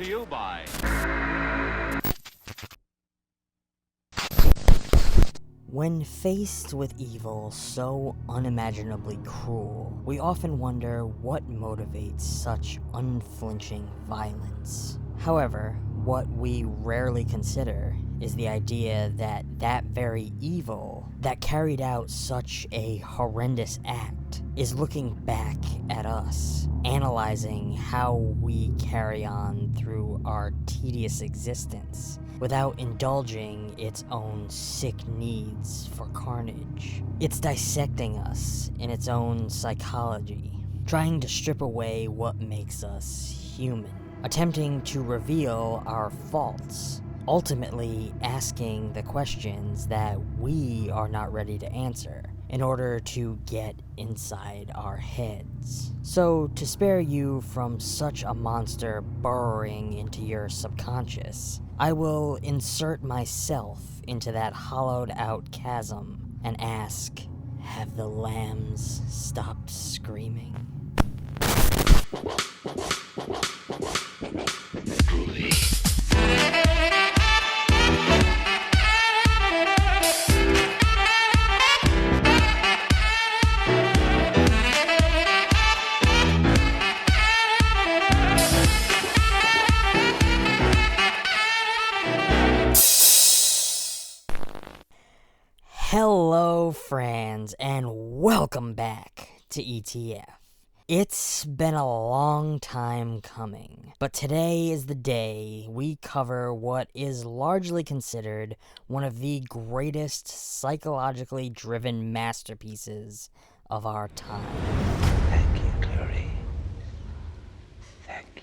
to you by... When faced with evil so unimaginably cruel, we often wonder what motivates such unflinching violence. However, what we rarely consider is the idea that that very evil that carried out such a horrendous act is looking back at us, analyzing how we carry on through our tedious existence without indulging its own sick needs for carnage. It's dissecting us in its own psychology, trying to strip away what makes us human, attempting to reveal our faults, ultimately asking the questions that we are not ready to answer in order to get inside our heads. So, to spare you from such a monster burrowing into your subconscious, I will insert myself into that hollowed out chasm and ask, have the lambs stopped screaming? Hello friends, and welcome back to ETF. It's been a long time coming, but today is the day we cover what is largely considered one of the greatest psychologically driven masterpieces of our time. Thank you, Clary. Thank you.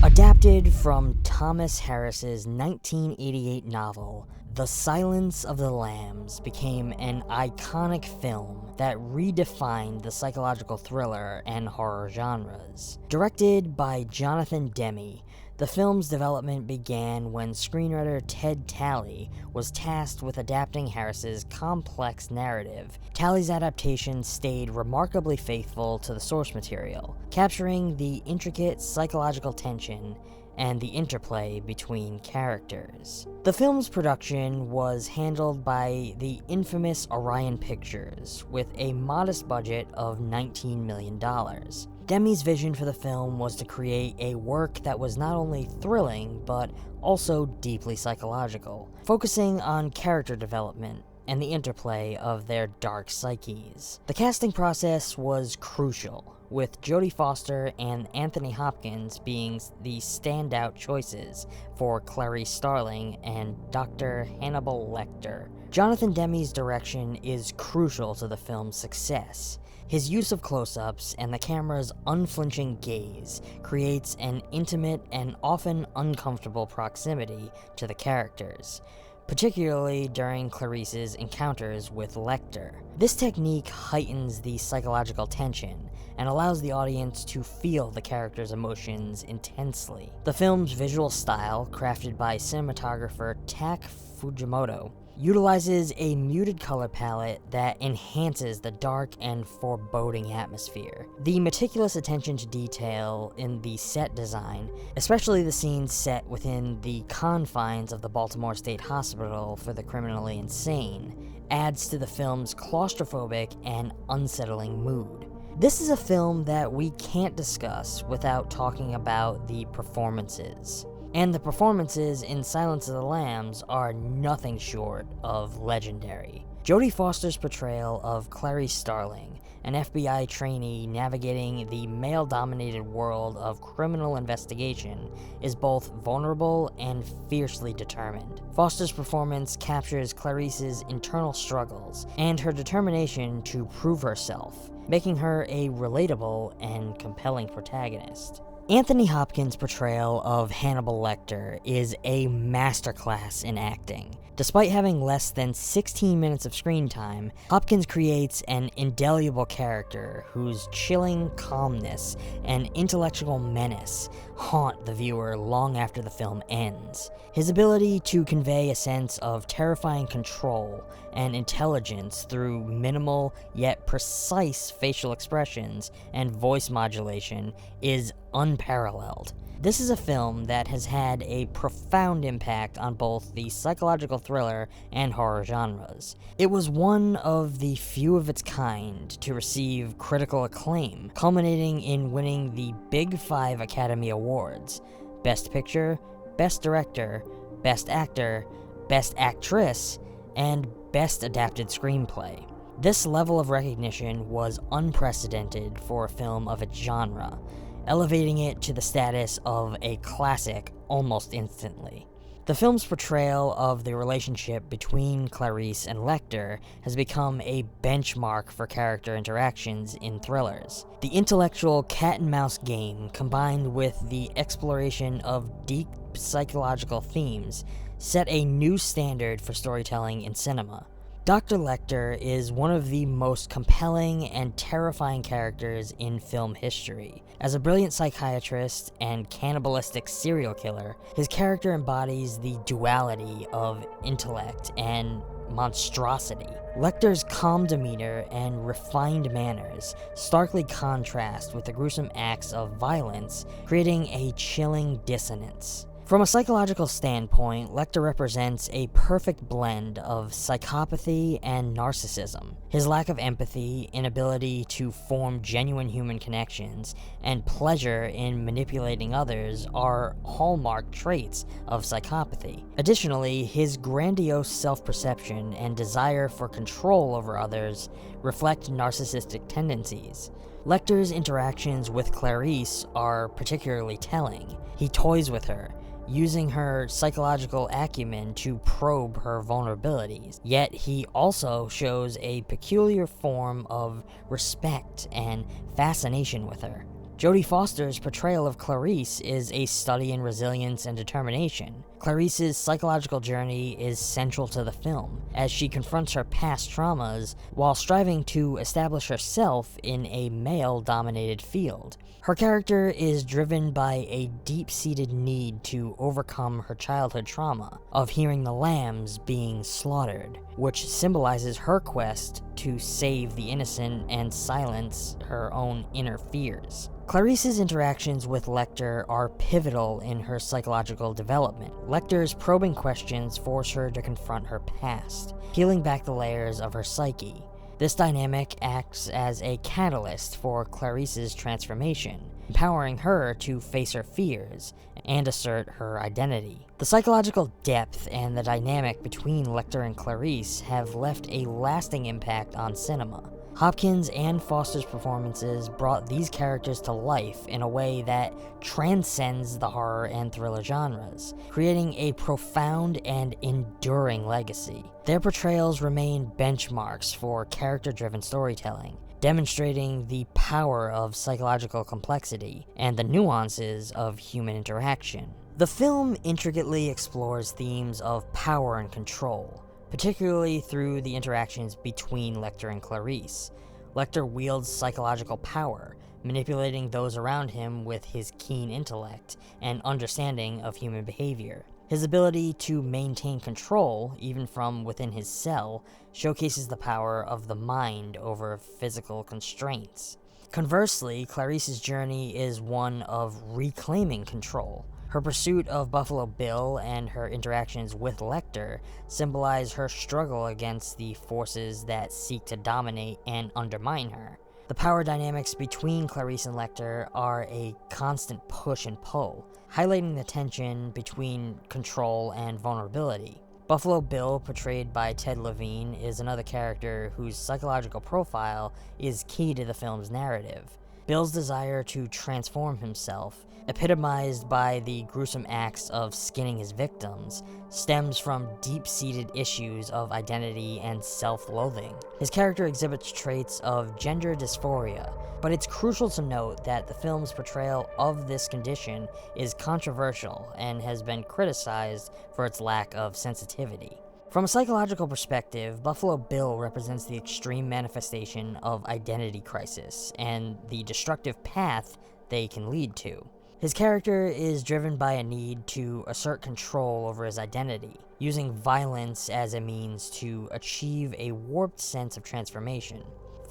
Adapted from Thomas Harris's 1988 novel, The Silence of the Lambs became an iconic film that redefined the psychological thriller and horror genres. Directed by Jonathan Demme, the film's development began when screenwriter Ted Talley was tasked with adapting Harris's complex narrative. Talley's adaptation stayed remarkably faithful to the source material, capturing the intricate psychological tension and the interplay between characters. The film's production was handled by the infamous Orion Pictures, with a modest budget of $19 million. Demme's vision for the film was to create a work that was not only thrilling, but also deeply psychological, focusing on character development and the interplay of their dark psyches. The casting process was crucial, with Jodie Foster and Anthony Hopkins being the standout choices for Clarice Starling and Dr. Hannibal Lecter. Jonathan Demme's direction is crucial to the film's success. His use of close-ups and the camera's unflinching gaze creates an intimate and often uncomfortable proximity to the characters, particularly during Clarice's encounters with Lecter. This technique heightens the psychological tension and allows the audience to feel the character's emotions intensely. The film's visual style, crafted by cinematographer Tak Fujimoto, utilizes a muted color palette that enhances the dark and foreboding atmosphere. The meticulous attention to detail in the set design, especially the scenes set within the confines of the Baltimore State Hospital for the Criminally Insane, adds to the film's claustrophobic and unsettling mood. This is a film that we can't discuss without talking about the performances. And the performances in Silence of the Lambs are nothing short of legendary. Jodie Foster's portrayal of Clarice Starling, an FBI trainee navigating the male-dominated world of criminal investigation, is both vulnerable and fiercely determined. Foster's performance captures Clarice's internal struggles and her determination to prove herself, making her a relatable and compelling protagonist. Anthony Hopkins' portrayal of Hannibal Lecter is a masterclass in acting. Despite having less than 16 minutes of screen time, Hopkins creates an indelible character whose chilling calmness and intellectual menace haunt the viewer long after the film ends. His ability to convey a sense of terrifying control and intelligence through minimal yet precise facial expressions and voice modulation is unmatched. unparalleled. This is a film that has had a profound impact on both the psychological thriller and horror genres. It was one of the few of its kind to receive critical acclaim, culminating in winning the Big Five Academy Awards: Best Picture, Best Director, Best Actor, Best Actress, and Best Adapted Screenplay. This level of recognition was unprecedented for a film of its genre, elevating it to the status of a classic almost instantly. The film's portrayal of the relationship between Clarice and Lecter has become a benchmark for character interactions in thrillers. The intellectual cat-and-mouse game, combined with the exploration of deep psychological themes, set a new standard for storytelling in cinema. Dr. Lecter is one of the most compelling and terrifying characters in film history. As a brilliant psychiatrist and cannibalistic serial killer, his character embodies the duality of intellect and monstrosity. Lecter's calm demeanor and refined manners starkly contrast with the gruesome acts of violence, creating a chilling dissonance. From a psychological standpoint, Lecter represents a perfect blend of psychopathy and narcissism. His lack of empathy, inability to form genuine human connections, and pleasure in manipulating others are hallmark traits of psychopathy. Additionally, his grandiose self-perception and desire for control over others reflect narcissistic tendencies. Lecter's interactions with Clarice are particularly telling. He toys with her, using her psychological acumen to probe her vulnerabilities, yet he also shows a peculiar form of respect and fascination with her. Jodie Foster's portrayal of Clarice is a study in resilience and determination. Clarice's psychological journey is central to the film, as she confronts her past traumas while striving to establish herself in a male-dominated field. Her character is driven by a deep-seated need to overcome her childhood trauma of hearing the lambs being slaughtered, which symbolizes her quest to save the innocent and silence her own inner fears. Clarice's interactions with Lecter are pivotal in her psychological development. Lecter's probing questions force her to confront her past, peeling back the layers of her psyche. This dynamic acts as a catalyst for Clarice's transformation, empowering her to face her fears and assert her identity. The psychological depth and the dynamic between Lecter and Clarice have left a lasting impact on cinema. Hopkins and Foster's performances brought these characters to life in a way that transcends the horror and thriller genres, creating a profound and enduring legacy. Their portrayals remain benchmarks for character-driven storytelling, demonstrating the power of psychological complexity and the nuances of human interaction. The film intricately explores themes of power and control, particularly through the interactions between Lecter and Clarice. Lecter wields psychological power, manipulating those around him with his keen intellect and understanding of human behavior. His ability to maintain control, even from within his cell, showcases the power of the mind over physical constraints. Conversely, Clarice's journey is one of reclaiming control. Her pursuit of Buffalo Bill and her interactions with Lecter symbolize her struggle against the forces that seek to dominate and undermine her. The power dynamics between Clarice and Lecter are a constant push and pull, highlighting the tension between control and vulnerability. Buffalo Bill, portrayed by Ted Levine, is another character whose psychological profile is key to the film's narrative. Bill's desire to transform himself, epitomized by the gruesome acts of skinning his victims, stems from deep-seated issues of identity and self-loathing. His character exhibits traits of gender dysphoria, but it's crucial to note that the film's portrayal of this condition is controversial and has been criticized for its lack of sensitivity. From a psychological perspective, Buffalo Bill represents the extreme manifestation of identity crisis and the destructive path they can lead to. His character is driven by a need to assert control over his identity, using violence as a means to achieve a warped sense of transformation.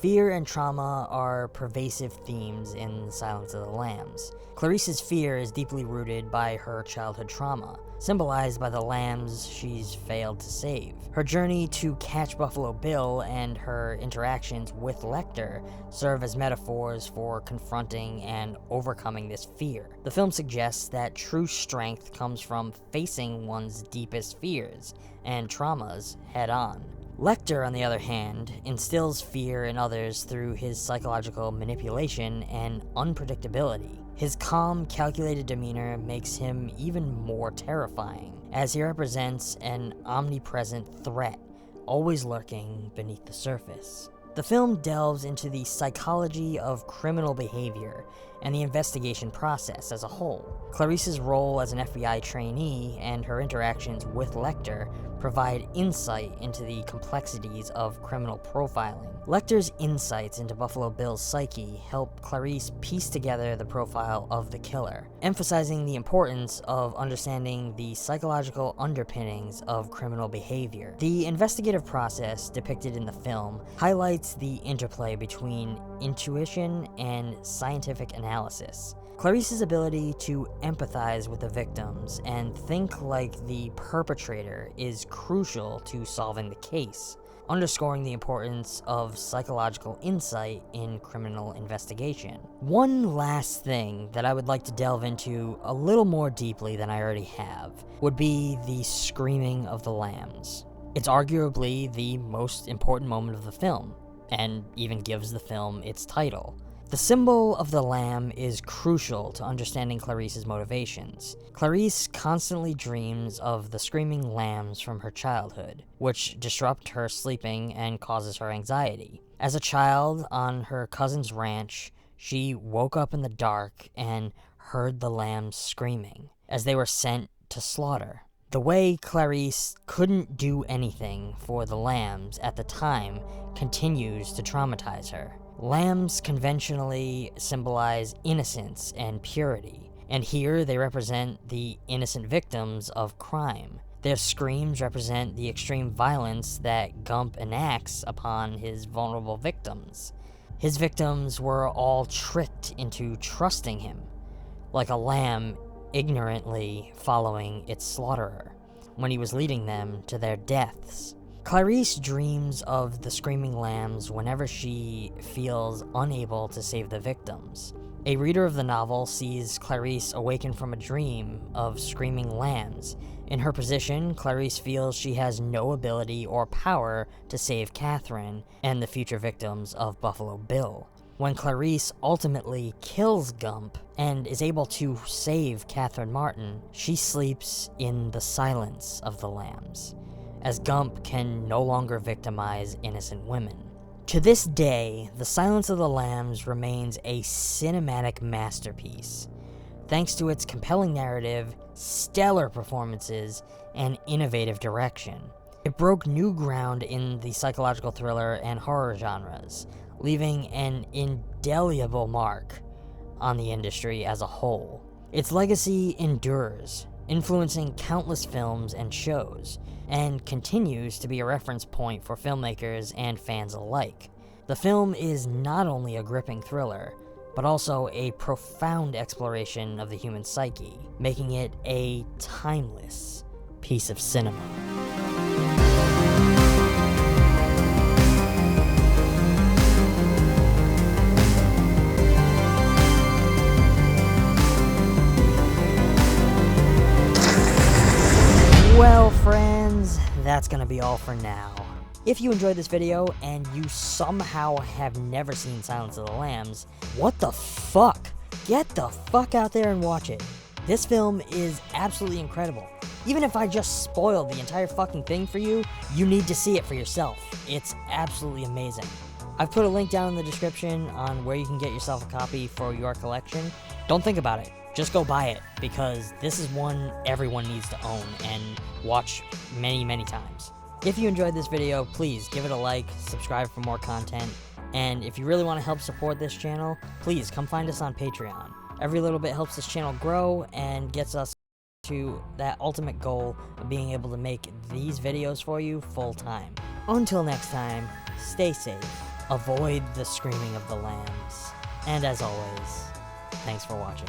Fear and trauma are pervasive themes in Silence of the Lambs. Clarice's fear is deeply rooted by her childhood trauma, symbolized by the lambs she's failed to save. Her journey to catch Buffalo Bill and her interactions with Lecter serve as metaphors for confronting and overcoming this fear. The film suggests that true strength comes from facing one's deepest fears and traumas head-on. Lecter, on the other hand, instills fear in others through his psychological manipulation and unpredictability. His calm, calculated demeanor makes him even more terrifying, as he represents an omnipresent threat, always lurking beneath the surface. The film delves into the psychology of criminal behavior and the investigation process as a whole. Clarice's role as an FBI trainee and her interactions with Lecter provide insight into the complexities of criminal profiling. Lecter's insights into Buffalo Bill's psyche help Clarice piece together the profile of the killer, emphasizing the importance of understanding the psychological underpinnings of criminal behavior. The investigative process depicted in the film highlights the interplay between intuition and scientific analysis. Clarice's ability to empathize with the victims and think like the perpetrator is crucial to solving the case, underscoring the importance of psychological insight in criminal investigation. One last thing that I would like to delve into a little more deeply than I already have would be the screaming of the lambs. It's arguably the most important moment of the film, and even gives the film its title. The symbol of the lamb is crucial to understanding Clarice's motivations. Clarice constantly dreams of the screaming lambs from her childhood, which disrupt her sleeping and causes her anxiety. As a child on her cousin's ranch, she woke up in the dark and heard the lambs screaming as they were sent to slaughter. The way Clarice couldn't do anything for the lambs at the time continues to traumatize her. Lambs conventionally symbolize innocence and purity, and here they represent the innocent victims of crime. Their screams represent the extreme violence that Gump enacts upon his vulnerable victims. His victims were all tricked into trusting him, like a lamb ignorantly following its slaughterer when he was leading them to their deaths. Clarice dreams of the screaming lambs whenever she feels unable to save the victims. A reader of the novel sees Clarice awaken from a dream of screaming lambs. In her position, Clarice feels she has no ability or power to save Catherine and the future victims of Buffalo Bill. When Clarice ultimately kills Gump and is able to save Catherine Martin, she sleeps in the silence of the lambs, as Gump can no longer victimize innocent women. To this day, The Silence of the Lambs remains a cinematic masterpiece, thanks to its compelling narrative, stellar performances, and innovative direction. It broke new ground in the psychological thriller and horror genres, leaving an indelible mark on the industry as a whole. Its legacy endures, influencing countless films and shows, and continues to be a reference point for filmmakers and fans alike. The film is not only a gripping thriller, but also a profound exploration of the human psyche, making it a timeless piece of cinema. Well, friends, that's gonna be all for now. If you enjoyed this video and you somehow have never seen Silence of the Lambs, what the fuck? Get the fuck out there and watch it. This film is absolutely incredible. Even if I just spoiled the entire fucking thing for you, you need to see it for yourself. It's absolutely amazing. I've put a link down in the description on where you can get yourself a copy for your collection. Don't think about it. Just go buy it, because this is one everyone needs to own and watch many, many times. If you enjoyed this video, please give it a like, subscribe for more content, and if you really want to help support this channel, please come find us on Patreon. Every little bit helps this channel grow and gets us to that ultimate goal of being able to make these videos for you full time. Until next time, stay safe. avoid the screaming of the lambs. And as always, thanks for watching.